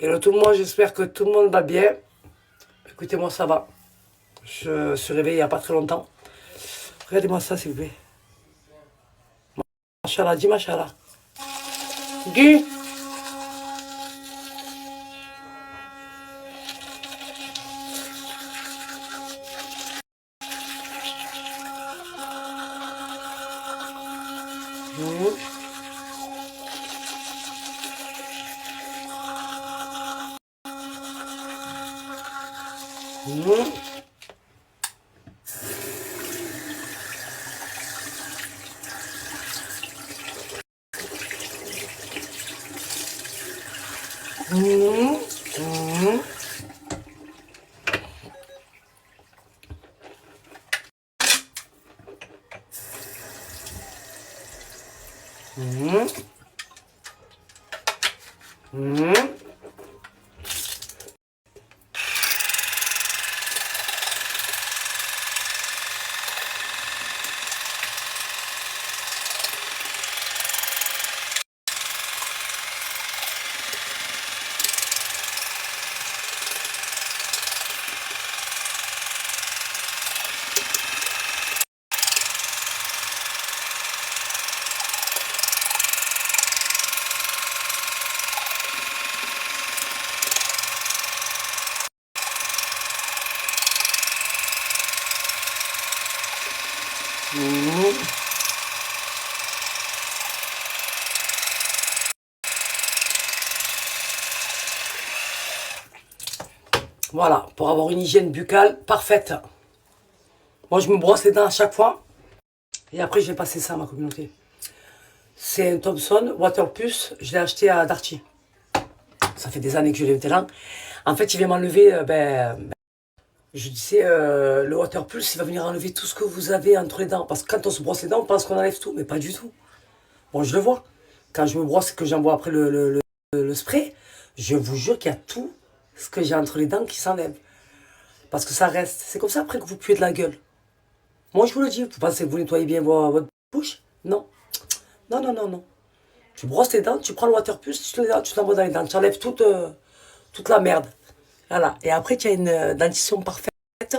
Hello tout le monde, j'espère que tout le monde va bien. Écoutez-moi, ça va. Je suis réveillé il n'y a pas très longtemps. Regardez-moi ça, s'il vous plaît. Machallah, dis machallah. Guy. Mhm. Mhm. Mhm. Mhm. Mhm. Mhm. Mhm. Voilà, pour avoir une hygiène buccale parfaite. Moi, je me brosse les dents à chaque fois. Et après, je vais passer ça à ma communauté. C'est un Thompson Waterpulse. Je l'ai acheté à Darty. Ça fait des années que je l'ai maintenant. En fait, il vient m'enlever, je disais, le Waterpulse, il va venir enlever tout ce que vous avez entre les dents. Parce que quand on se brosse les dents, on pense qu'on enlève tout, mais pas du tout. Bon, je le vois. Quand je me brosse et que j'envoie après le spray, je vous jure qu'il y a tout ce que j'ai entre les dents qui s'enlève. Parce que ça reste. C'est comme ça après que vous puez de la gueule. Moi, je vous le dis, vous pensez que vous nettoyez bien votre bouche? Non. Non, non, non, non. Tu brosses tes dents, tu prends le Waterpulse, tu t'envoies dans les dents, tu enlèves toute la merde. Voilà. Et après, tu as une dentition parfaite,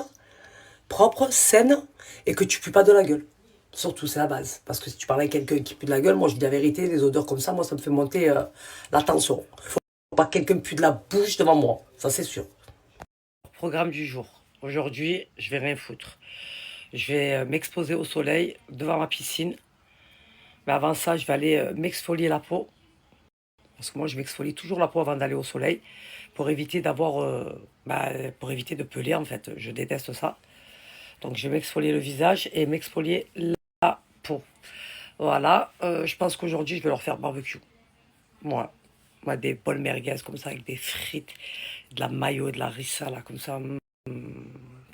propre, saine, et que tu pues pas de la gueule. Surtout, c'est la base. Parce que si tu parles avec quelqu'un qui pue de la gueule, moi je dis la vérité, les odeurs comme ça, moi ça me fait monter la tension. Faut pas que quelqu'un pue de la bouche devant moi, ça c'est sûr. Programme du jour. Aujourd'hui, je vais rien foutre. Je vais m'exposer au soleil devant ma piscine. Mais avant ça, je vais aller m'exfolier la peau. Parce que moi, je m'exfolie toujours la peau avant d'aller au soleil pour éviter d'avoir, pour éviter de peler en fait. Je déteste ça. Donc, je vais m'exfolier le visage et m'exfolier la peau. Voilà. Je pense qu'aujourd'hui, je vais leur faire barbecue. Moi, des bols merguez comme ça avec des frites, de la mayo, de la rissa là comme ça.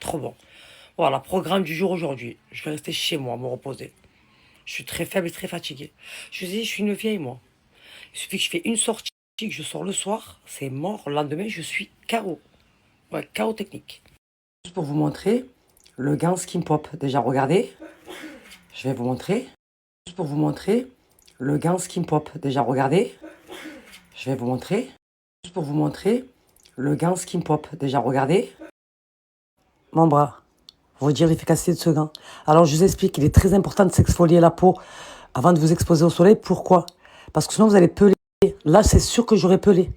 Trop bon. Voilà, programme du jour aujourd'hui. Je vais rester chez moi, me reposer. Je suis très faible et très fatiguée. Je vous dis, je suis une vieille moi. Il suffit que je fais une sortie, que je sors le soir, c'est mort. Le lendemain, je suis KO. Ouais, KO technique. Juste pour vous montrer le gain Skin Pop. Déjà, regardez. Je vais vous montrer. Juste pour vous montrer le gain Skin Pop. Déjà, regardez. Je vais vous montrer. Juste pour vous montrer le gain Skin Pop. Déjà, regardez. Mon bras. Vous dire l'efficacité de ce gant. Alors, je vous explique. Il est très important de s'exfolier la peau avant de vous exposer au soleil. Pourquoi? Parce que sinon, vous allez peler. Là, c'est sûr que j'aurai pelé.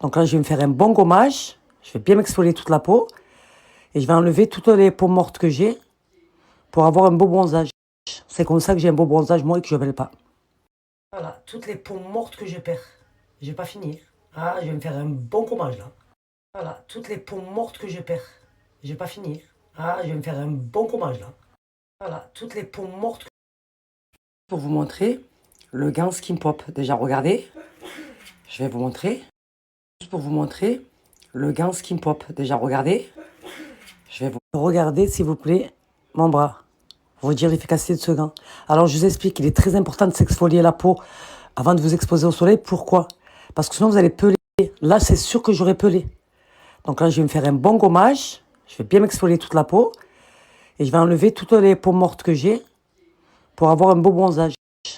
Donc là, je vais me faire un bon gommage. Je vais bien m'exfolier toute la peau. Et je vais enlever toutes les peaux mortes que j'ai pour avoir un beau bronzage. C'est comme ça que j'ai un beau bronzage, moi, et que je ne pèle pas. Voilà, toutes les peaux mortes que je perds. Je vais pas finir. Ah, je vais me faire un bon gommage, là. Voilà, toutes les peaux mortes que je perds. Je vais pas finir. Ah, je vais me faire un bon gommage, là. Voilà, toutes les peaux mortes. Pour vous montrer le gain Skin Pop. Déjà, regardez. Je vais vous montrer. Juste pour vous montrer le gain Skin Pop. Déjà, regardez. Je vais vous regarder, s'il vous plaît, mon bras. Vous dire l'efficacité de ce gant. Alors, je vous explique, il est très important de s'exfolier la peau avant de vous exposer au soleil. Pourquoi? Parce que sinon, vous allez peler. Là, c'est sûr que j'aurai pelé. Donc là, je vais me faire un bon gommage. Je vais bien m'exfolier toute la peau. Et je vais enlever toutes les peaux mortes que j'ai pour avoir un beau bronzage.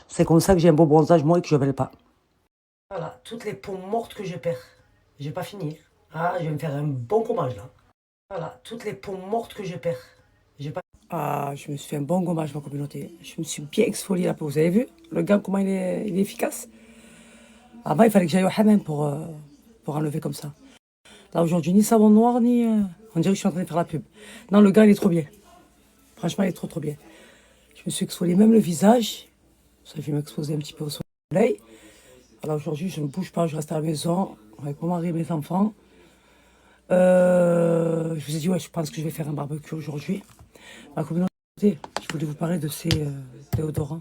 C'est comme ça que j'ai un beau bronzage, moi, et que je ne pèle pas. Voilà, toutes les peaux mortes que je perds. J'ai pas fini. Ah, je vais me faire un bon gommage là. Voilà, toutes les peaux mortes que je perds. J'ai pas... Ah, je me suis fait un bon gommage, ma communauté. Je me suis bien exfolié la peau. Vous avez vu le gant, comment il est efficace? Avant, il fallait que j'aille au hammam pour enlever comme ça. Là, aujourd'hui, ni savon noir, ni... On dirait que je suis en train de faire la pub. Non, le gant, il est trop bien. Franchement, il est trop, trop bien. Je me suis exfolié même le visage. Ça, je vais m'exposer un petit peu au soleil. Alors aujourd'hui, je ne bouge pas, je reste à la maison avec mon mari et mes enfants. Je vous ai dit, ouais, je pense que je vais faire un barbecue aujourd'hui. Ma communauté, je voulais vous parler de ces déodorants.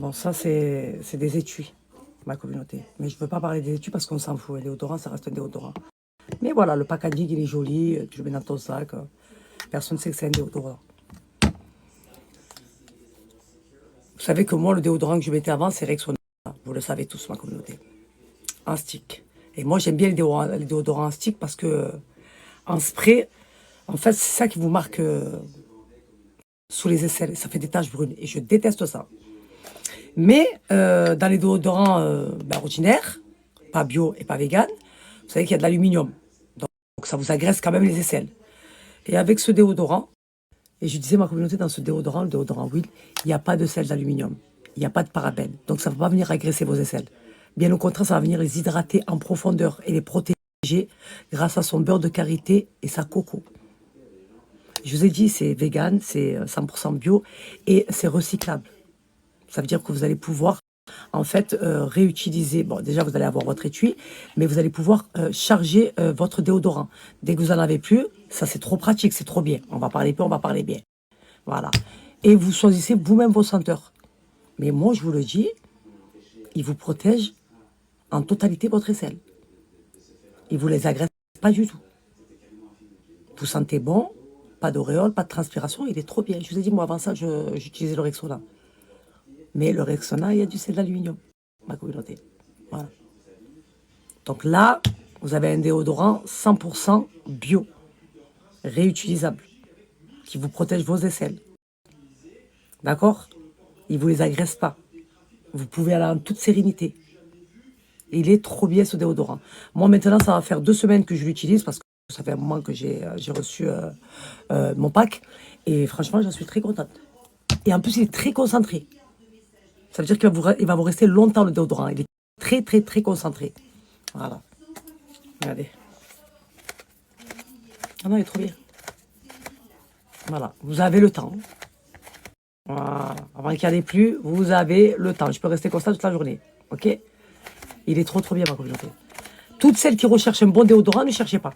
Bon, ça, c'est des étuis, ma communauté. Mais je ne veux pas parler des étuis parce qu'on s'en fout. Un déodorant, ça reste un déodorant. Mais voilà, le packaging, il est joli. Tu le mets dans ton sac. Personne ne sait que c'est un déodorant. Vous savez que moi, le déodorant que je mettais avant, c'est Rexona. Vous le savez tous, ma communauté. En stick. Et moi, j'aime bien les déodorants en stick parce que en spray, en fait, c'est ça qui vous marque sous les aisselles. Ça fait des taches brunes. Et je déteste ça. Mais dans les déodorants ordinaires, pas bio et pas vegan, vous savez qu'il y a de l'aluminium. Donc ça vous agresse quand même les aisselles. Et avec ce déodorant, et je disais ma communauté, dans ce déodorant, le déodorant Will, il n'y a pas de sel d'aluminium. Il n'y a pas de parabènes. Donc ça ne va pas venir agresser vos aisselles. Bien au contraire, ça va venir les hydrater en profondeur et les protéger grâce à son beurre de karité et sa coco. Je vous ai dit, c'est vegan, c'est 100% bio et c'est recyclable. Ça veut dire que vous allez pouvoir, en fait, réutiliser. Bon, déjà, vous allez avoir votre étui, mais vous allez pouvoir charger votre déodorant. Dès que vous n'en avez plus, ça, c'est trop pratique, c'est trop bien. On va parler peu, on va parler bien. Voilà. Et vous choisissez vous-même vos senteurs. Mais moi, je vous le dis, il vous protège en totalité votre aisselle. Il ne vous les agresse pas du tout. Vous sentez bon, pas d'auréole, pas de transpiration, il est trop bien. Je vous ai dit, moi, avant ça, j'utilisais le Rexona. Mais le Rexona, il y a du sel d'aluminium, ma communauté. Voilà. Donc là, vous avez un déodorant 100% bio, réutilisable, qui vous protège vos aisselles. D'accord? Il ne vous les agresse pas. Vous pouvez aller en toute sérénité. Il est trop bien ce déodorant. Moi maintenant, ça va faire 2 semaines que je l'utilise parce que ça fait un moment que j'ai reçu mon pack. Et franchement, j'en suis très contente. Et en plus, il est très concentré. Ça veut dire qu'il va vous rester longtemps le déodorant. Il est très, très, très concentré. Voilà. Regardez. Ah non, il est trop bien. Voilà. Vous avez le temps. Voilà. Avant qu'il n'y en ait plus, vous avez le temps. Je peux rester comme ça toute la journée. Ok? Il est trop, trop bien, ma communauté. Toutes celles qui recherchent un bon déodorant, ne cherchez pas.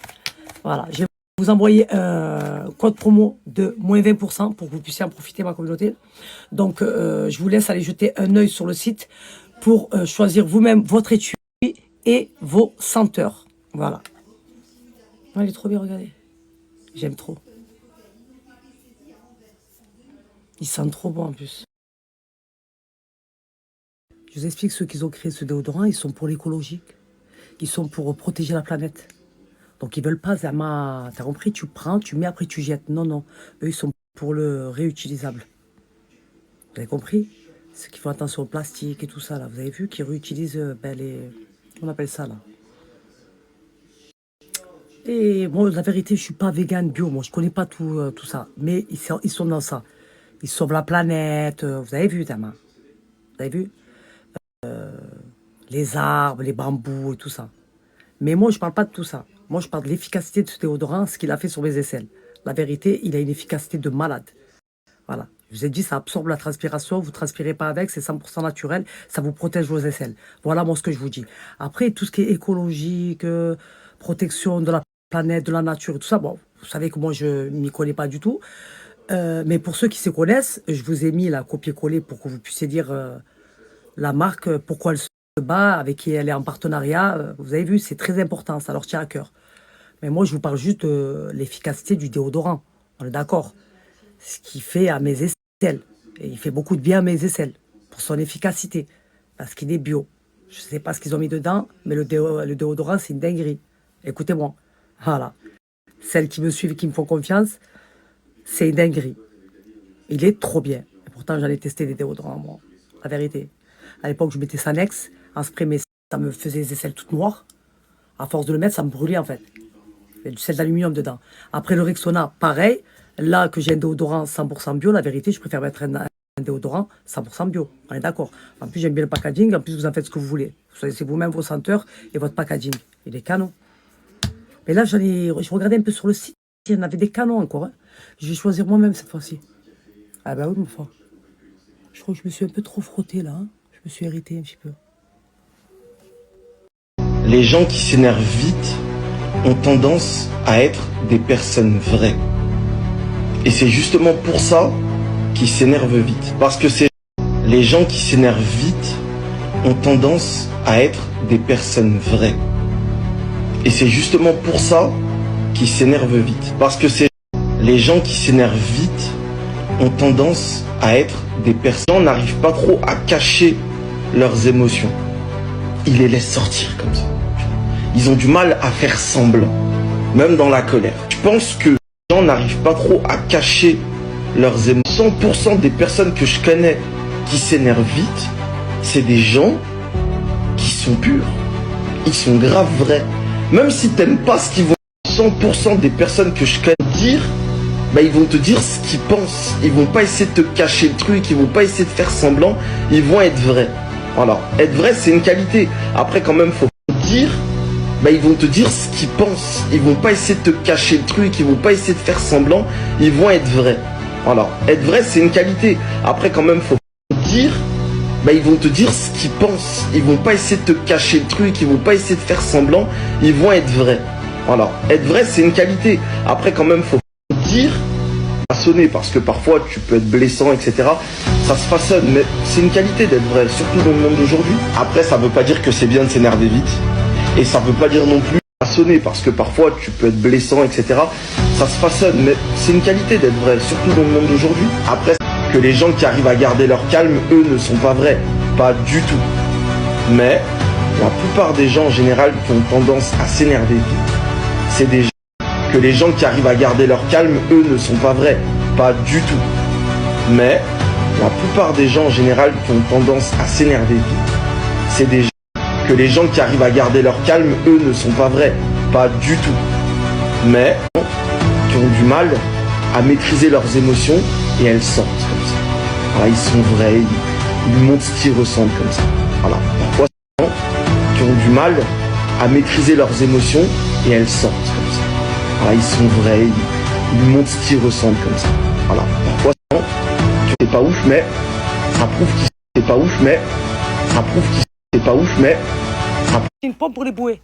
Voilà. Je vais vous envoyer un code promo de moins 20% pour que vous puissiez en profiter, ma communauté. Donc, je vous laisse aller jeter un œil sur le site pour choisir vous-même votre étui et vos senteurs. Voilà. Ah, il est trop bien, regardez. J'aime trop. Il sent trop bon en plus. Je vous explique, ceux qui ont créé ce déodorant, ils sont pour l'écologie. Ils sont pour protéger la planète. Donc ils veulent pas, t'as compris, tu prends, tu mets, après tu jettes. Non, non. Eux, ils sont pour le réutilisable. Vous avez compris? Ceux qui font attention au plastique et tout ça, là. Vous avez vu qu'ils réutilisent les... On appelle ça, là. Et moi, la vérité, je suis pas vegan bio. Moi, je connais pas tout ça. Mais ils sont dans ça. Ils sauvent la planète. Vous avez vu, Tama? Vous avez vu? Les arbres, les bambous et tout ça. Mais moi, je parle pas de tout ça. Moi, je parle de l'efficacité de ce déodorant, ce qu'il a fait sur mes aisselles. La vérité, il a une efficacité de malade. Voilà. Je vous ai dit, ça absorbe la transpiration, vous ne transpirez pas avec, c'est 100% naturel, ça vous protège vos aisselles. Voilà moi ce que je vous dis. Après, tout ce qui est écologique, protection de la planète, de la nature et tout ça, bon, vous savez que moi, je ne m'y connais pas du tout. Mais pour ceux qui se connaissent, je vous ai mis la copier-coller pour que vous puissiez dire la marque, pourquoi elle se bat, avec qui elle est en partenariat. Vous avez vu, c'est très important, ça leur tient à cœur. Mais moi, je vous parle juste de l'efficacité du déodorant. On est d'accord? Ce qu'il fait à mes aisselles. Et il fait beaucoup de bien à mes aisselles pour son efficacité. Parce qu'il est bio. Je ne sais pas ce qu'ils ont mis dedans, mais le déodorant, c'est une dinguerie. Écoutez-moi. Voilà. Celles qui me suivent et qui me font confiance, c'est une dinguerie. Il est trop bien. Et pourtant, j'en ai testé des déodorants, moi. La vérité. À l'époque, je mettais Sanex en spray, mais ça me faisait les aisselles toutes noires. À force de le mettre, ça me brûlait en fait. Il y a du sel d'aluminium dedans. Après le Rexona, pareil. Là que j'ai un déodorant 100% bio, la vérité, je préfère mettre un déodorant 100% bio. On est d'accord. En plus, j'aime bien le packaging. En plus, vous en faites ce que vous voulez. Vous choisissez vous-même vos senteurs et votre packaging. Il est canon. Mais là, je regardais un peu sur le site. Il y en avait des canons encore. Hein. Je vais choisir moi-même cette fois-ci. Ah bah oui, ma foi. Je crois que je me suis un peu trop frotté là. Hein. Je me suis irrité un petit peu. Les gens qui s'énervent vite ont tendance à être des personnes vraies. Et c'est justement pour ça qu'ils s'énervent vite. Parce que les gens qui s'énervent vite ont tendance à être des personnes vraies. Et c'est justement pour ça qu'ils s'énervent vite. Parce que les gens qui s'énervent vite ont tendance à être des personnes qui n'arrivent pas trop à cacher leurs émotions. Ils les laissent sortir comme ça. Ils ont du mal à faire semblant, même dans la colère. Je pense que les gens n'arrivent pas trop à cacher leurs émotions. 100% des personnes que je connais qui s'énervent vite, c'est des gens qui sont purs. Ils sont grave vrais. Même si t'aimes pas ce qu'ils vont 100% des personnes que je connais dire, bah ils vont te dire ce qu'ils pensent. Ils vont pas essayer de te cacher le truc, ils vont pas essayer de faire semblant, ils vont être vrais. Voilà, être vrai c'est une qualité. Après quand même faut dire, bah ils vont te dire ce qu'ils pensent. Ils vont pas essayer de te cacher le truc, ils vont pas essayer de faire semblant, ils vont être vrais. Voilà, être vrai c'est une qualité. Après quand même faut dire, bah ils vont te dire ce qu'ils pensent. Ils vont pas essayer de te cacher le truc, ils vont pas essayer de faire semblant, ils vont être vrais. Voilà, être vrai c'est une qualité. Après quand même faut dire, façonner, parce que parfois tu peux être blessant, etc. Ça se façonne, mais c'est une qualité d'être vrai, surtout dans le monde d'aujourd'hui. Après ça veut pas dire que c'est bien de s'énerver vite. Et ça veut pas dire non plus façonner, parce que parfois tu peux être blessant, etc. Ça se façonne, mais c'est une qualité d'être vrai, surtout dans le monde d'aujourd'hui. Après, que les gens qui arrivent à garder leur calme, eux, ne sont pas vrais. Pas du tout. Mais la plupart des gens en général qui ont tendance à s'énerver vite, c'est des gens que les gens qui arrivent à garder leur calme, eux, ne sont pas vrais. Pas du tout. Mais la plupart des gens en général qui ont tendance à s'énerver vite, c'est des gens que les gens qui arrivent à garder leur calme, eux, ne sont pas vrais. Pas du tout. Mais qui ont du mal à maîtriser leurs émotions et elles sortent comme ça. Voilà, ils sont vrais, ils montrent ce qu'ils ressentent comme ça. Voilà. Parfois, c'est des gens qui ont du mal à maîtriser leurs émotions et elles sortent comme ça. Voilà, ils sont vrais, ils montrent ce qu'ils ressentent comme ça. Voilà. Parfois, c'est des gens qui c'est pas ouf, mais ça prouve qu'ils c'est pas ouf, mais ça prouve qu'ils c'est pas ouf, mais ça... Une pompe pour les bouées.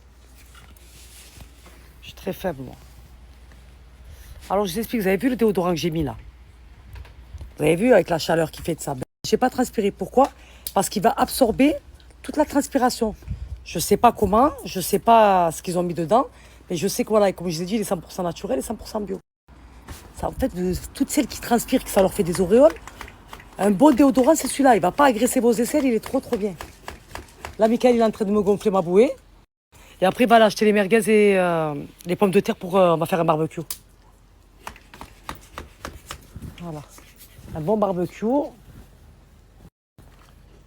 Je suis très faible, moi. Alors, je vous explique. Vous avez vu le déodorant que j'ai mis là? Vous avez vu avec la chaleur qui fait de ça? Je n'ai pas transpiré. Pourquoi? Parce qu'il va absorber toute la transpiration. Je ne sais pas comment, je ne sais pas ce qu'ils ont mis dedans, mais je sais que voilà, comme je vous ai dit, il est 100% naturel et 100% bio. Ça, en fait, toutes celles qui transpirent, que ça leur fait des auréoles, un bon déodorant, c'est celui-là. Il ne va pas agresser vos aisselles, il est trop bien. Là, Michael, il est en train de me gonfler ma bouée. Et après, il va aller acheter les merguez et les pommes de terre pour... on va faire un barbecue. Voilà. Un bon barbecue.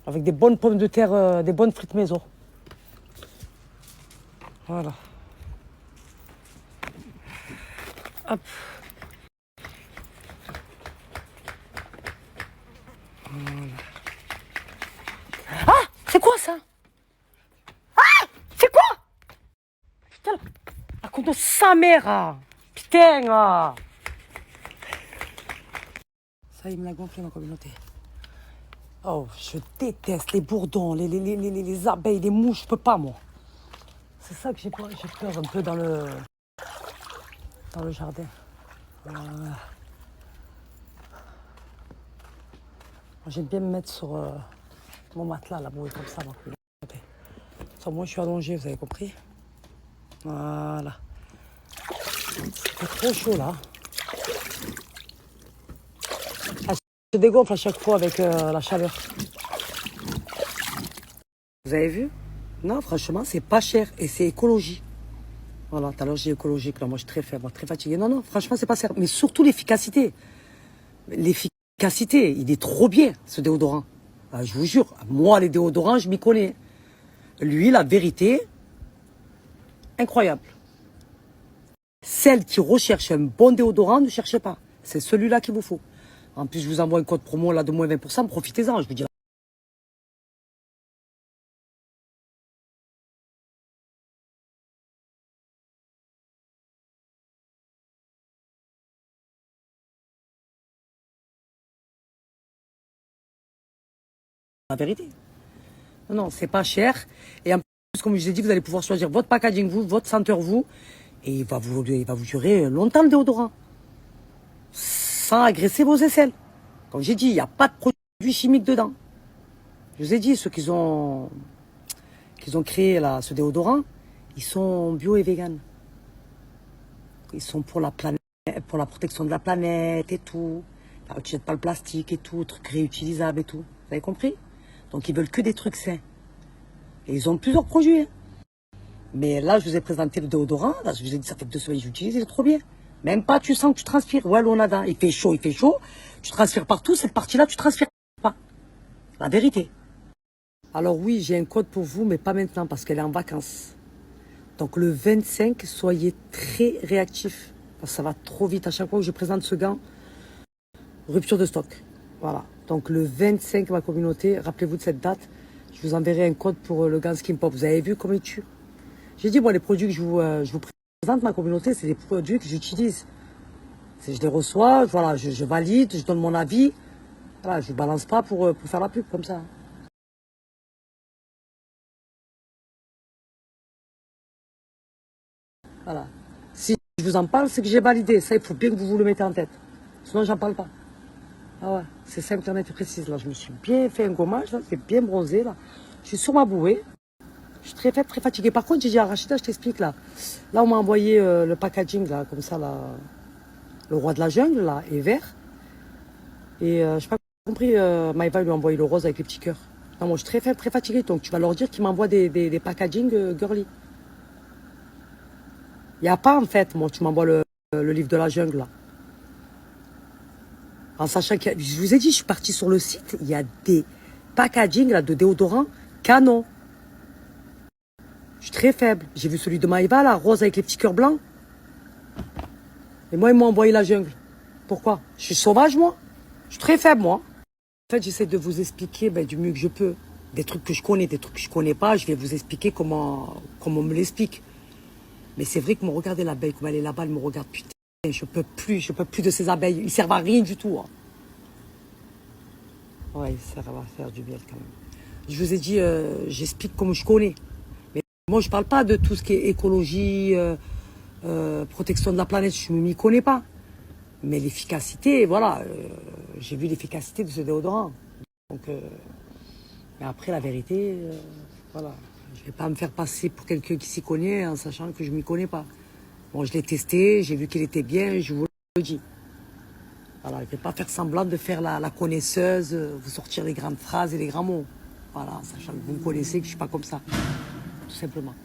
Avec des bonnes pommes de terre, des bonnes frites maison. Voilà. Hop. Voilà. Ah! C'est quoi ça? Ah! C'est quoi? Putain, à cause de sa mère, ah. Putain, ah. Ça, il me l'a gonflé, ma communauté. Oh, je déteste les bourdons, les abeilles, les mouches, je peux pas, moi. C'est ça que j'ai peur un peu dans le jardin. Voilà. J'aime bien me mettre sur mon matelas, la bouée comme ça, ma communauté. Ça, moi, je suis allongée, vous avez compris? Voilà. C'est trop chaud, là. Je dégonfle à chaque fois avec la chaleur. Vous avez vu? Non, franchement, c'est pas cher et c'est écologie. Voilà, tout à l'heure j'ai écologique, là, moi je suis très faible, très fatiguée. Non, franchement, c'est pas cher. Mais surtout l'efficacité. L'efficacité, il est trop bien, ce déodorant. Je vous jure, moi, les déodorants, je m'y connais. Lui, la vérité, incroyable. Celles qui recherchent un bon déodorant, ne cherchez pas. C'est celui-là qu'il vous faut. En plus, je vous envoie un code promo là de moins 20%, profitez-en, je vous dis. La vérité. Non, non, c'est pas cher. Et en plus, comme je vous ai dit, vous allez pouvoir choisir votre packaging, vous, votre senteur, vous. Et il va vous durer longtemps le déodorant. Sans agresser vos aisselles. Comme j'ai dit, il n'y a pas de produits chimiques dedans. Je vous ai dit, ceux qui ont créé là, ce déodorant, ils sont bio et vegan. Ils sont pour la planète, pour la protection de la planète et tout. Ils n'utilisent pas le plastique et tout, trucs réutilisables et tout. Vous avez compris? Donc ils veulent que des trucs sains. Et ils ont plusieurs produits. Hein. Mais là, je vous ai présenté le déodorant. Là, je vous ai dit, ça fait 2 semaines que j'utilise, il est trop bien. Même pas, tu sens que tu transpires. Ouais, l'onada, il fait chaud. Tu transpires partout. Cette partie-là, tu transpires pas. La vérité. Alors oui, j'ai un code pour vous, mais pas maintenant parce qu'elle est en vacances. Donc le 25, soyez très réactifs. Parce que ça va trop vite. À chaque fois que je présente ce gant, rupture de stock. Voilà. Donc le 25, ma communauté, rappelez-vous de cette date. Je vous enverrai un code pour le gant Skin Pop. Vous avez vu comment il tue. J'ai dit, moi, les produits que je vous présente, ma communauté, c'est des produits que j'utilise. Je les reçois, voilà, je valide, je donne mon avis. Voilà, je ne balance pas pour faire la pub comme ça. Voilà. Si je vous en parle, c'est que j'ai validé. Ça, il faut bien que vous le mettez en tête. Sinon, j'en parle pas. Ah ouais, c'est simple, net et précise. Là, je me suis bien fait un gommage, là, c'est bien bronzé, là. Je suis sur ma bouée. Je suis très faible, très fatiguée. Par contre, j'ai dit à Rachida, je t'explique, là. Là, on m'a envoyé le packaging, là, comme ça, là. Le roi de la jungle, là, est vert. Et je n'ai pas compris, Maïva lui a envoyé le rose avec les petits cœurs. Non, moi, je suis très faible, très fatiguée. Donc, tu vas leur dire qu'ils m'envoient des packaging girly. Il n'y a pas, en fait, moi, tu m'envoies le livre de la jungle, là. En sachant que, je vous ai dit, je suis partie sur le site, il y a des packaging, là, de déodorants canon. Je suis très faible. J'ai vu celui de Maïva, là, rose avec les petits cœurs blancs. Et moi, ils m'ont envoyé la jungle. Pourquoi? Je suis sauvage, moi. Je suis très faible, moi. En fait, j'essaie de vous expliquer du mieux que je peux. Des trucs que je connais, des trucs que je connais pas. Je vais vous expliquer comment on me l'explique. Mais c'est vrai que me regarder l'abeille, comme elle est là-bas, elle me regarde. Putain, je peux plus de ces abeilles. Ils servent à rien du tout. Hein. Ouais, ça va faire du bien quand même. Je vous ai dit, j'explique comme je connais. Mais moi, je parle pas de tout ce qui est écologie, protection de la planète. Je ne m'y connais pas. Mais l'efficacité, voilà, j'ai vu l'efficacité de ce déodorant. Donc, mais après, la vérité, voilà, je ne vais pas me faire passer pour quelqu'un qui s'y connaît en sachant que je ne m'y connais pas. Bon, je l'ai testé, j'ai vu qu'il était bien, je vous le dis. Voilà, je ne vais pas faire semblant de faire la connaisseuse, vous sortir les grandes phrases et les grands mots. Voilà, sachant que vous me connaissez, que je ne suis pas comme ça, tout simplement.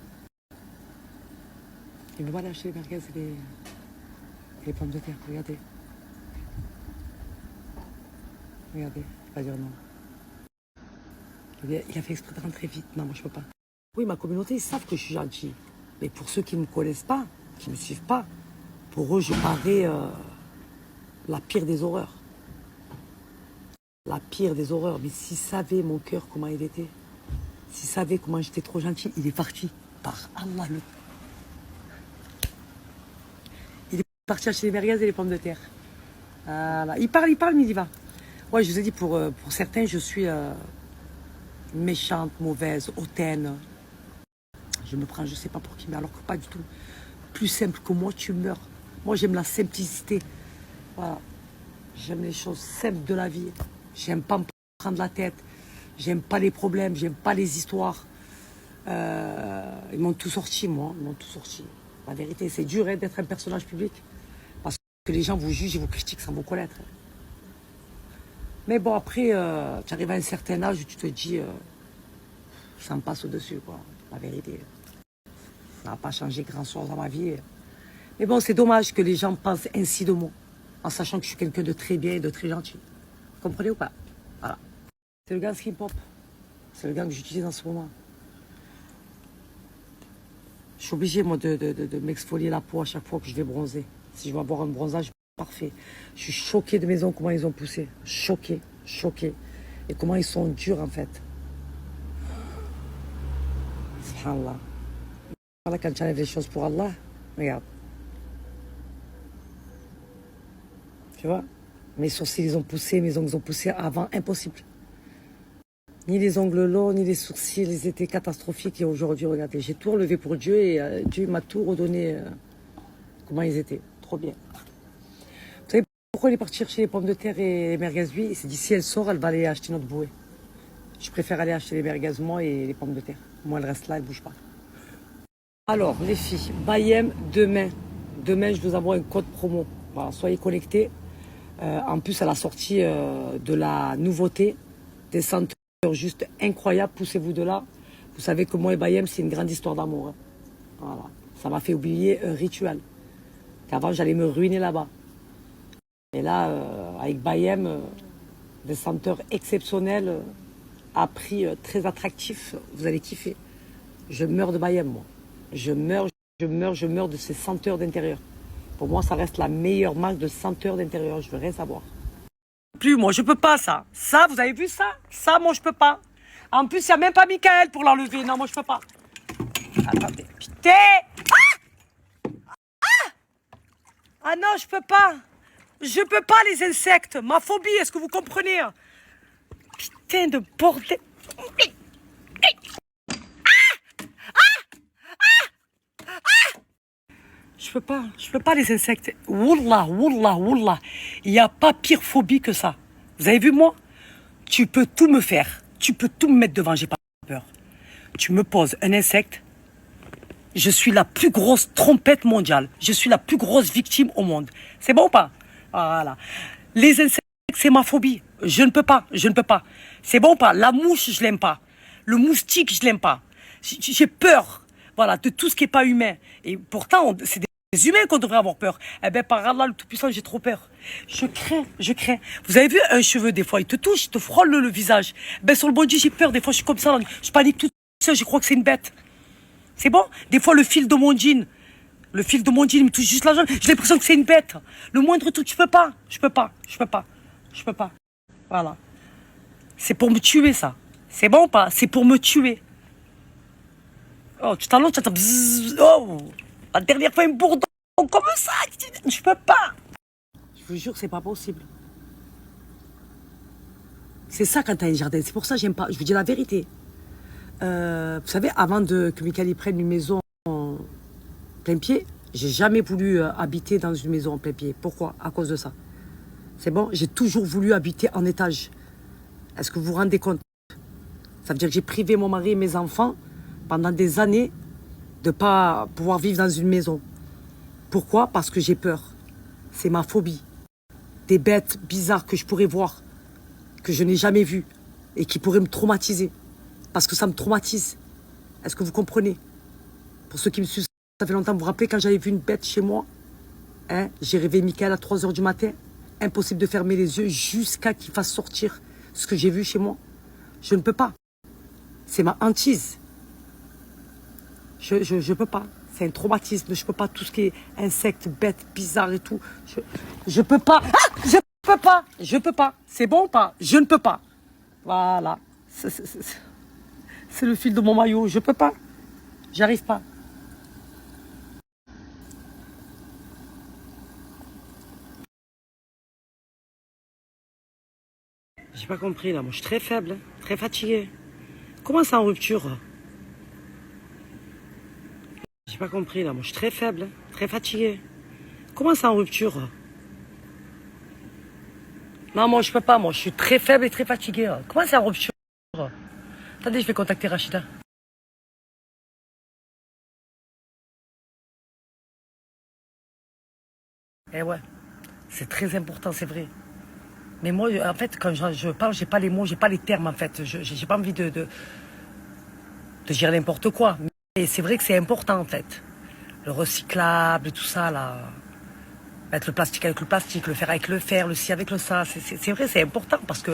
Il ne veut pas lâcher les merguez et les pommes de terre, regardez. Regardez, il va dire non. Il a fait exprès de rentrer vite. Non, moi je peux pas. Oui, ma communauté, ils savent que je suis gentille. Mais pour ceux qui ne me connaissent pas, qui ne me suivent pas, pour eux, je parais la pire des horreurs. La pire des horreurs. Mais s'ils savaient mon cœur, comment il était, s'ils savaient comment j'étais trop gentille, il est parti. Par Allah, il est parti acheter les merguez et les pommes de terre. Voilà. Il parle, mais il y va. Ouais, je vous ai dit, pour certains, je suis méchante, mauvaise, hautaine. Je me prends, je sais pas pour qui, mais alors que pas du tout. Plus simple que moi, tu meurs. Moi, j'aime la simplicité. Voilà. J'aime les choses simples de la vie. J'aime pas me prendre la tête. J'aime pas les problèmes. J'aime pas les histoires. Ils m'ont tout sorti, moi. Ils m'ont tout sorti. La vérité, c'est dur d'être un personnage public. Parce que les gens vous jugent et vous critiquent sans vous connaître. Mais bon, après, tu arrives à un certain âge où tu te dis, ça me passe au-dessus, quoi. La vérité. Ça n'a pas changé grand-chose dans ma vie. Mais bon, c'est dommage que les gens pensent ainsi de moi, en sachant que je suis quelqu'un de très bien et de très gentil. Vous comprenez ou pas? Voilà. C'est le gant Skin Pop. C'est le gant que j'utilise en ce moment. Je suis obligée, moi, de m'exfolier la peau à chaque fois que je vais bronzer. Si je veux avoir un bronzage parfait. Je suis choquée de mes ongles, comment ils ont poussé. Choquée, choquée. Et comment ils sont durs, en fait. Subhanallah. Voilà, quand tu enlèves les choses pour Allah, regarde. Tu vois? Mes sourcils, ils ont poussé, mes ongles ont poussé avant, impossible. Ni les ongles longs, ni les sourcils, ils étaient catastrophiques. Et aujourd'hui, regardez, j'ai tout relevé pour Dieu et Dieu m'a tout redonné comment ils étaient. Trop bien. Vous savez pourquoi il est parti chercher les pommes de terre et les merguez lui? Il s'est dit, si elle sort, elle va aller acheter notre bouée. Je préfère aller acheter les merguez moi et les pommes de terre. Moi, elle reste là, elle ne bouge pas. Alors, les filles, Bayem demain. Demain, je vous envoie un code promo. Voilà, soyez connectés. En plus, à la sortie de la nouveauté, des senteurs juste incroyables, poussez-vous de là. Vous savez que moi et Bayem, c'est une grande histoire d'amour. Hein. Voilà. Ça m'a fait oublier un rituel. Qu'avant, j'allais me ruiner là-bas. Et là, avec Bayem, des senteurs exceptionnelles, à prix très attractif, vous allez kiffer. Je meurs de Bayem, moi. Je meurs de ces senteurs d'intérieur. Pour moi, ça reste la meilleure marque de senteurs d'intérieur. Je veux rien savoir. Plus, moi, je peux pas, ça. Ça, vous avez vu ça? Ça, moi, je peux pas. En plus, il n'y a même pas Michael pour l'enlever. Non, moi, je peux pas. Attendez. Putain! Ah non, je peux pas. Je peux pas, les insectes. Ma phobie, est-ce que vous comprenez? Putain de bordel. Je peux pas les insectes. Wallah, wallah, wallah. Il n'y a pas pire phobie que ça. Vous avez vu, moi? Tu peux tout me faire. Tu peux tout me mettre devant, j'ai pas peur. Tu me poses un insecte. Je suis la plus grosse trompette mondiale. Je suis la plus grosse victime au monde. C'est bon ou pas? Voilà. Les insectes, c'est ma phobie. Je ne peux pas. Je ne peux pas. C'est bon ou pas? La mouche, je l'aime pas. Le moustique, je l'aime pas. J'ai peur. Voilà, de tout ce qui n'est pas humain. Et pourtant, c'est des humains qu'on devrait avoir peur. Eh bien, par Allah, le Tout-Puissant, j'ai trop peur. Je crains, je crains. Vous avez vu un cheveu, des fois, il te touche, il te frôle le visage. Ben, sur le bon Dieu, j'ai peur. Des fois, je suis comme ça, je panique tout seul, je crois que c'est une bête. C'est bon? Des fois, le fil de mon jean, il me touche juste la jambe. J'ai l'impression que c'est une bête. Le moindre truc, je peux pas. Je peux pas. Voilà. C'est pour me tuer, ça. C'est bon ou pas? C'est pour me tuer. Oh, tu t'allonges, tu attends. Oh, la dernière fois, un bourdon comme ça. Je peux pas. Je vous jure, c'est pas possible. C'est ça quand t'as un jardin. C'est pour ça que j'aime pas. Je vous dis la vérité. Vous savez, avant que Michael prenne une maison en plein pied, j'ai jamais voulu habiter dans une maison en plein pied. Pourquoi? À cause de ça. C'est bon? J'ai toujours voulu habiter en étage. Est-ce que vous vous rendez compte? Ça veut dire que j'ai privé mon mari et mes enfants pendant des années de ne pas pouvoir vivre dans une maison. Pourquoi? Parce que j'ai peur. C'est ma phobie. Des bêtes bizarres que je pourrais voir, que je n'ai jamais vues et qui pourraient me traumatiser. Parce que ça me traumatise. Est-ce que vous comprenez? Pour ceux qui me suivent, ça fait longtemps, vous vous rappelez quand j'avais vu une bête chez moi? Hein? J'ai réveillé Michael à 3 h du matin. Impossible de fermer les yeux jusqu'à qu'il fasse sortir ce que j'ai vu chez moi. Je ne peux pas. C'est ma hantise. Je peux pas. C'est un traumatisme. Je peux pas. Tout ce qui est insectes, bêtes, bizarres et tout. Je peux pas. Ah, je peux pas. Je peux pas. C'est bon ou pas? Je ne peux pas. Voilà. C'est le fil de mon maillot. Je peux pas. J'arrive pas. J'ai pas compris là. Moi, je suis très faible, hein, très fatiguée. Comment ça en rupture? J'ai pas compris là. Moi, je suis très faible, hein, très fatiguée. Comment ça en rupture? Non, moi, je peux pas. Moi, je suis très faible et très fatiguée. Hein. Comment ça en rupture? Attendez, je vais contacter Rachida. Eh ouais, c'est très important, c'est vrai. Mais moi, en fait, quand je parle, j'ai pas les mots, j'ai pas les termes, en fait. J'ai pas envie de dire n'importe quoi. Mais c'est vrai que c'est important, en fait. Le recyclable, tout ça, là. Mettre le plastique avec le plastique, le fer avec le fer, le ci avec le ça. C'est vrai, c'est important parce que,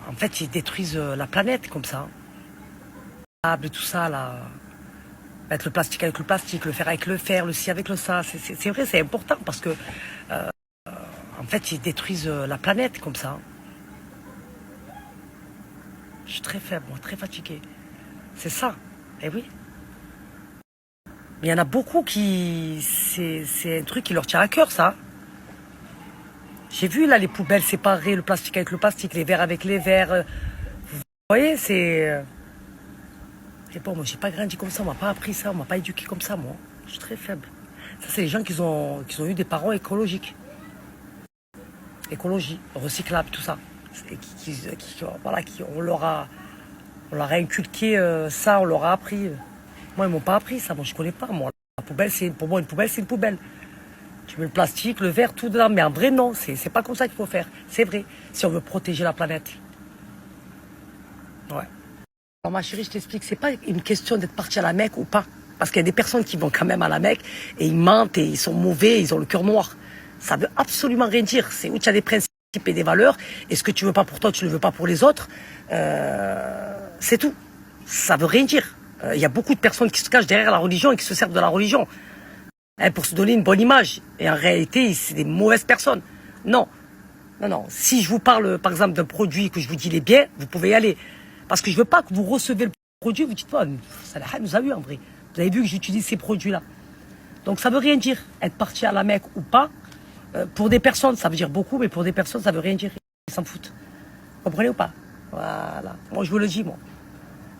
en fait, ils détruisent la planète comme ça. Tout ça, là. Mettre le plastique avec le plastique, le fer avec le fer, le ci avec le ça. C'est vrai, c'est important parce que, en fait, ils détruisent la planète comme ça. Je suis très faible, moi, très fatigué. C'est ça. Eh oui. Mais il y en a beaucoup qui... C'est un truc qui leur tient à cœur, ça. J'ai vu, là, les poubelles séparées, le plastique avec le plastique, les verres avec les verres. Vous voyez, c'est... Et bon, moi, j'ai pas grandi comme ça, on m'a pas appris ça, on m'a pas éduqué comme ça, moi. Je suis très faible. Ça, c'est les gens qui ont eu des parents écologiques. Écologie, recyclable, tout ça. Voilà, on leur a inculqué ça, on leur a appris. Moi, ils m'ont pas appris ça, moi, je connais pas. Moi, la poubelle, pour moi, une poubelle, c'est une poubelle. Tu mets le plastique, le verre, tout dedans. Mais en vrai, non, c'est pas comme ça qu'il faut faire. C'est vrai, si on veut protéger la planète. Ouais. Alors, ma chérie, je t'explique, c'est pas une question d'être parti à la Mecque ou pas. Parce qu'il y a des personnes qui vont quand même à la Mecque et ils mentent et ils sont mauvais, ils ont le cœur noir. Ça veut absolument rien dire. C'est où tu as des principes et des valeurs. Et ce que tu veux pas pour toi, tu le veux pas pour les autres. C'est tout. Ça veut rien dire. Il y a beaucoup de personnes qui se cachent derrière la religion et qui se servent de la religion pour se donner une bonne image. Et en réalité, c'est des mauvaises personnes. Non. Non, non. Si je vous parle, par exemple, d'un produit que je vous dis les biens, vous pouvez y aller. Parce que je veux pas que vous recevez le produit, vous dites pas, ça nous a eu en vrai. Vous avez vu que j'utilise ces produits-là. Donc ça veut rien dire. Être parti à la Mecque ou pas, pour des personnes, ça veut dire beaucoup, mais pour des personnes, ça veut rien dire. Ils s'en foutent. Vous comprenez ou pas? Voilà. Moi, je vous le dis, moi.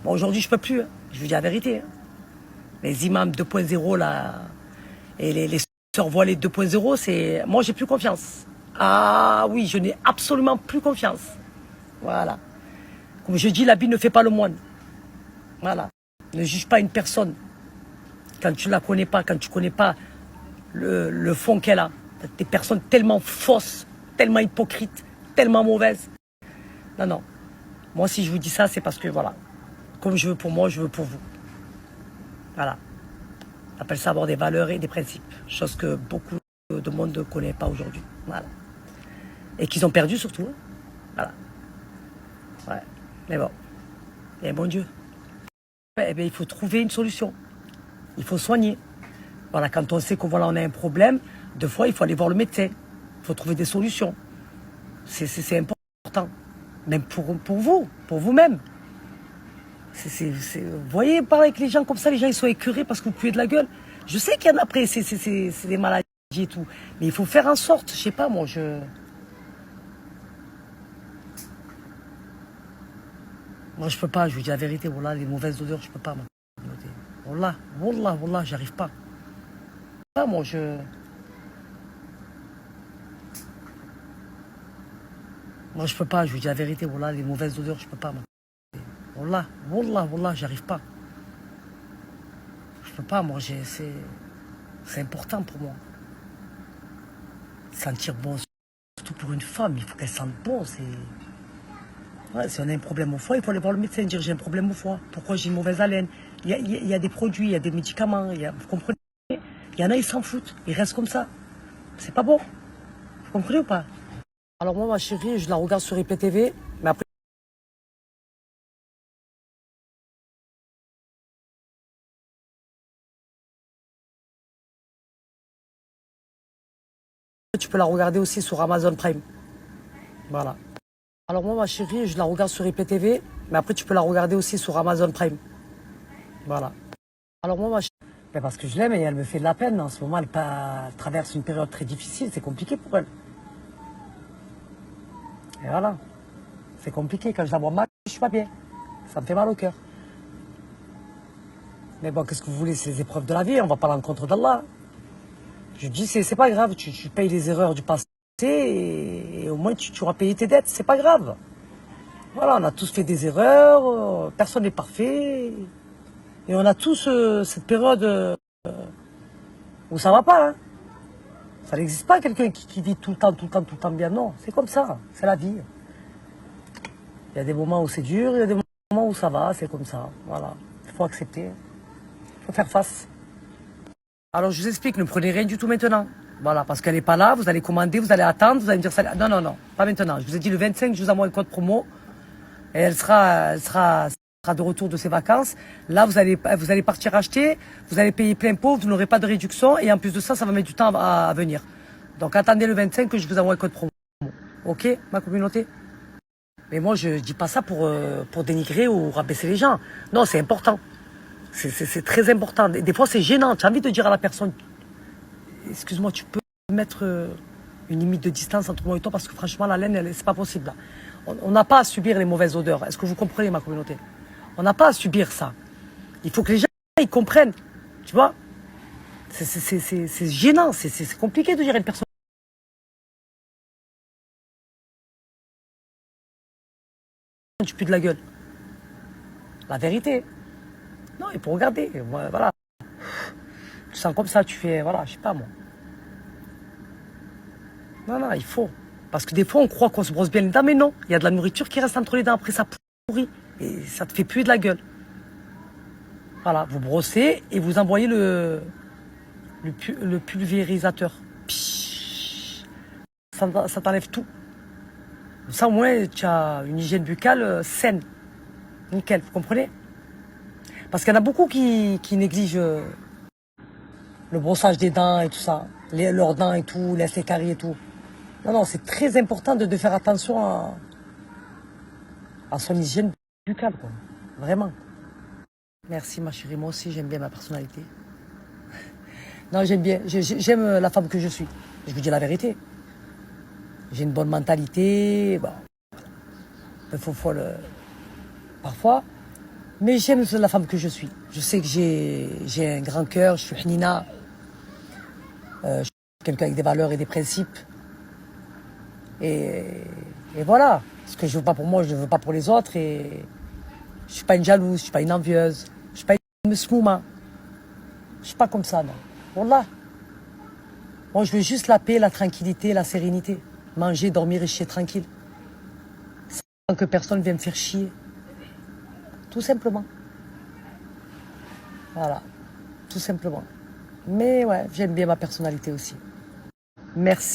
Moi, aujourd'hui, je peux plus. Hein. Je vous dis la vérité. Hein. Les imams 2.0, là, et les sœurs voilées 2.0, c'est... Moi, j'ai plus confiance. Ah oui, je n'ai absolument plus confiance. Voilà. Comme je dis, l'habit ne fait pas le moine. Voilà. Ne juge pas une personne quand tu la connais pas, quand tu connais pas le fond qu'elle a. Des personnes tellement fausses, tellement hypocrites, tellement mauvaises. Non, non. Moi, si je vous dis ça, c'est parce que, voilà, comme je veux pour moi, je veux pour vous. Voilà. On appelle ça avoir des valeurs et des principes. Chose que beaucoup de monde ne connaît pas aujourd'hui. Voilà. Et qu'ils ont perdu surtout. Hein. Voilà. Ouais. Mais bon. Et bon Dieu. Eh bien, il faut trouver une solution. Il faut soigner. Voilà, quand on sait qu'on voilà, on a un problème, deux fois, il faut aller voir le médecin. Il faut trouver des solutions. C'est important. Même pour vous, pour vous-même. Vous voyez, parler avec les gens comme ça, les gens ils sont écœurés parce que vous puez de la gueule. Je sais qu'il y en a après, c'est des maladies et tout. Mais il faut faire en sorte, je sais pas, moi, Moi, je peux pas, je vous dis la vérité, voilà, les mauvaises odeurs, je peux pas, moi. Wallah, j'arrive pas. Pas, moi, Moi, je peux pas, je vous dis la vérité, voilà, les mauvaises odeurs, je peux pas, moi. Wallah, j'arrive pas. Je peux pas, moi, c'est important pour moi. Sentir bon, surtout pour une femme, il faut qu'elle sente bon, Ouais, si on a un problème au foie, il faut aller voir le médecin, dire j'ai un problème au foie. Pourquoi j'ai une mauvaise haleine? Il y a des produits, il y a des médicaments, vous comprenez? Il y en a, ils s'en foutent, ils restent comme ça. C'est pas bon. Vous comprenez ou pas? Alors moi, ma chérie, je la regarde sur IPTV, mais après... Tu peux la regarder aussi sur Amazon Prime. Voilà. Alors moi, ma chérie, je la regarde sur IPTV, mais après, tu peux la regarder aussi sur Amazon Prime. Voilà. Alors moi, ma chérie... Mais parce que je l'aime et elle me fait de la peine. En ce moment, elle traverse une période très difficile. C'est compliqué pour elle. Et voilà. C'est compliqué. Quand je la vois mal, je suis pas bien. Ça me fait mal au cœur. Mais bon, qu'est-ce que vous voulez? C'est les épreuves de la vie. On va pas à l'encontre d'Allah. Je dis, c'est pas grave. Tu payes les erreurs du passé et au moins tu auras payé tes dettes. C'est pas grave. Voilà, on a tous fait des erreurs. Personne n'est parfait. Et on a tous cette période où ça va pas. Hein. Ça n'existe pas quelqu'un qui vit tout le temps bien. Non, c'est comme ça. C'est la vie. Il y a des moments où c'est dur, il y a des moments où ça va. C'est comme ça. Voilà. Il faut accepter. Il faut faire face. Alors, je vous explique, ne prenez rien du tout maintenant. Voilà, parce qu'elle n'est pas là, vous allez commander, vous allez attendre, vous allez me dire ça. Non, pas maintenant. Je vous ai dit le 25, je vous envoie un code promo. Et elle sera sera de retour de ses vacances. Là, vous allez partir acheter, vous allez payer plein pot, vous n'aurez pas de réduction et en plus de ça, ça va mettre du temps à venir. Donc attendez le 25 que je vous envoie un code promo. Ok, ma communauté? Mais moi, je dis pas ça pour dénigrer ou rabaisser les gens. Non, c'est important. C'est très important. Des fois, c'est gênant. Tu as envie de dire à la personne, excuse-moi, tu peux mettre une limite de distance entre moi et toi parce que franchement, la laine, c'est pas possible. On n'a pas à subir les mauvaises odeurs. Est-ce que vous comprenez, ma communauté? On n'a pas à subir ça. Il faut que les gens ils comprennent. Tu vois? C'est gênant. C'est compliqué de dire à une personne. Tu pues de la gueule. La vérité. Non, il faut regarder. Voilà. Tu sens comme ça, tu fais. Voilà, je sais pas moi. Non, il faut. Parce que des fois, on croit qu'on se brosse bien les dents, mais non. Il y a de la nourriture qui reste entre les dents. Après, ça pourrit. Et ça te fait puer de la gueule. Voilà, vous brossez et vous envoyez le pulvérisateur. Ça t'enlève tout. Ça, au moins, tu as une hygiène buccale saine. Nickel, vous comprenez? Parce qu'il y en a beaucoup qui négligent le brossage des dents et tout ça. Leurs dents et tout, les caries et tout. Non, c'est très important de faire attention à son hygiène buccale, quoi. Vraiment. Merci, ma chérie. Moi aussi, j'aime bien ma personnalité. Non, j'aime bien. J'aime la femme que je suis. Je vous dis la vérité. J'ai une bonne mentalité. Bon, un peu folle parfois. Mais j'aime la femme que je suis. Je sais que j'ai un grand cœur. Je suis Hnina. Je suis quelqu'un avec des valeurs et des principes. Et voilà. Ce que je veux pas pour moi, je ne veux pas pour les autres. Et je suis pas une jalouse, je suis pas une envieuse, je suis pas une smouma. Je suis pas comme ça, non. Wallah. Moi, je veux juste la paix, la tranquillité, la sérénité. Manger, dormir et chier tranquille. Sans que personne vienne me faire chier. Tout simplement. Voilà. Tout simplement. Mais ouais, j'aime bien ma personnalité aussi. Merci.